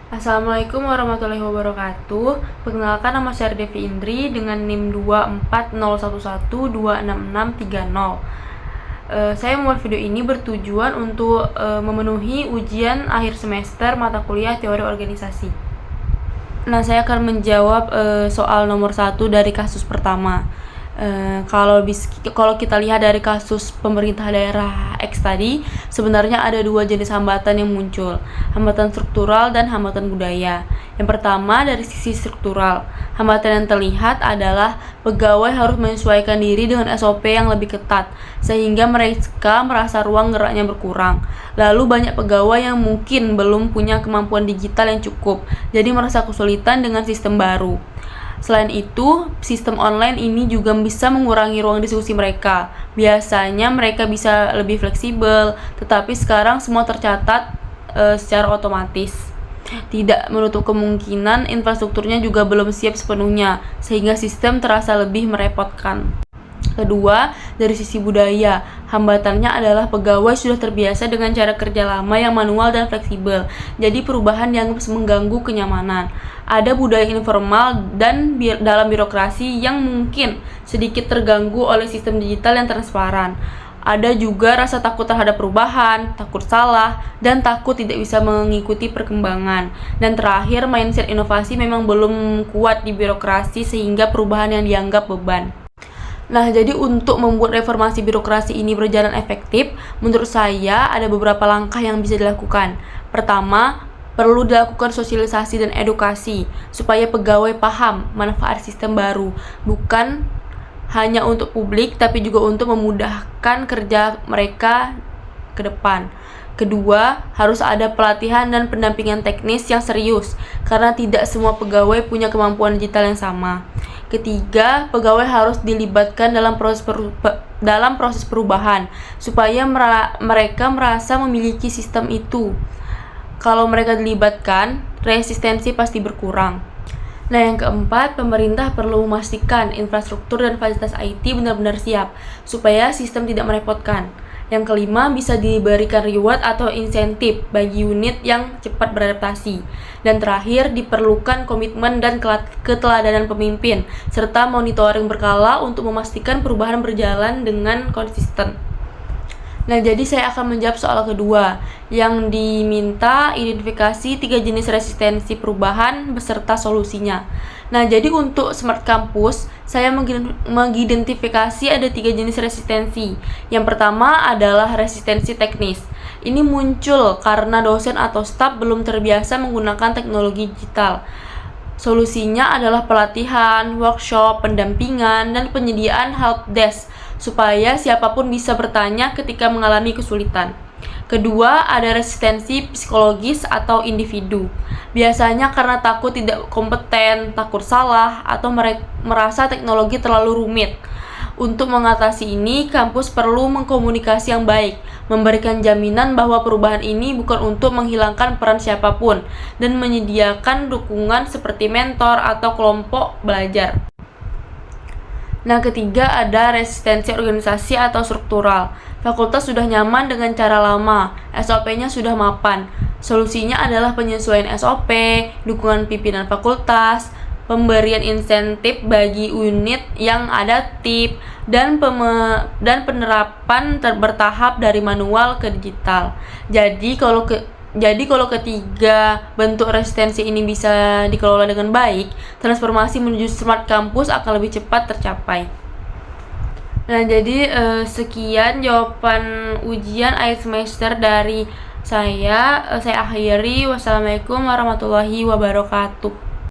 Assalamualaikum warahmatullahi wabarakatuh. Perkenalkan, nama saya Devi Indri dengan NIM 24011266630. Saya membuat video ini bertujuan untuk memenuhi ujian akhir semester mata kuliah teori organisasi. Nah, saya akan menjawab soal nomor 1 dari kasus pertama. Kalau kita lihat dari kasus pemerintah daerah X tadi, sebenarnya ada dua jenis hambatan yang muncul, hambatan struktural dan hambatan budaya. Yang pertama, dari sisi struktural, hambatan yang terlihat adalah pegawai harus menyesuaikan diri dengan SOP yang lebih ketat, sehingga mereka merasa ruang geraknya berkurang. Lalu banyak pegawai yang mungkin belum punya kemampuan digital yang cukup, jadi merasa kesulitan dengan sistem baru. Selain itu, sistem online ini juga bisa mengurangi ruang diskusi mereka. Biasanya mereka bisa lebih fleksibel, tetapi sekarang semua tercatat secara otomatis. Tidak menutup kemungkinan infrastrukturnya juga belum siap sepenuhnya, sehingga sistem terasa lebih merepotkan. Kedua, dari sisi budaya, hambatannya adalah pegawai sudah terbiasa dengan cara kerja lama yang manual dan fleksibel, jadi perubahan dianggap mengganggu kenyamanan. Ada budaya informal dan dalam birokrasi yang mungkin sedikit terganggu oleh sistem digital yang transparan. Ada juga rasa takut terhadap perubahan, takut salah, dan takut tidak bisa mengikuti perkembangan. Dan terakhir, mindset inovasi memang belum kuat di birokrasi sehingga perubahan yang dianggap beban. Nah, jadi untuk membuat reformasi birokrasi ini berjalan efektif, menurut saya ada beberapa langkah yang bisa dilakukan. Pertama, perlu dilakukan sosialisasi dan edukasi supaya pegawai paham manfaat sistem baru, bukan hanya untuk publik tapi juga untuk memudahkan kerja mereka ke depan. Kedua, harus ada pelatihan dan pendampingan teknis yang serius karena tidak semua pegawai punya kemampuan digital yang sama. Ketiga, pegawai harus dilibatkan dalam proses perubahan supaya mereka merasa memiliki sistem itu. Kalau mereka dilibatkan, resistensi pasti berkurang. Nah, yang keempat, pemerintah perlu memastikan infrastruktur dan fasilitas IT benar-benar siap supaya sistem tidak merepotkan. Yang kelima, bisa diberikan reward atau insentif bagi unit yang cepat beradaptasi. Dan terakhir, diperlukan komitmen dan keteladanan pemimpin, serta monitoring berkala untuk memastikan perubahan berjalan dengan konsisten. Nah, jadi saya akan menjawab soal kedua, yang diminta identifikasi 3 jenis resistensi perubahan beserta solusinya. Nah, jadi untuk Smart Campus, saya mengidentifikasi ada 3 jenis resistensi. Yang pertama adalah resistensi teknis. Ini muncul karena dosen atau staf belum terbiasa menggunakan teknologi digital. Solusinya adalah pelatihan, workshop, pendampingan, dan penyediaan help desk supaya siapapun bisa bertanya ketika mengalami kesulitan. Kedua, ada resistensi psikologis atau individu. Biasanya karena takut tidak kompeten, takut salah, atau merasa teknologi terlalu rumit. Untuk mengatasi ini, kampus perlu mengkomunikasi yang baik, memberikan jaminan bahwa perubahan ini bukan untuk menghilangkan peran siapapun, dan menyediakan dukungan seperti mentor atau kelompok belajar. Nah, ketiga ada resistensi organisasi atau struktural. Fakultas sudah nyaman dengan cara lama, SOP-nya sudah mapan. Solusinya adalah penyesuaian SOP, dukungan pimpinan fakultas, pemberian insentif bagi unit yang adaptif, dan penerapan bertahap dari manual ke digital. Jadi kalau ketiga bentuk resistensi ini bisa dikelola dengan baik, transformasi menuju Smart Campus akan lebih cepat tercapai. Nah, jadi sekian jawaban ujian akhir semester dari saya. Saya akhiri. Wassalamualaikum warahmatullahi wabarakatuh.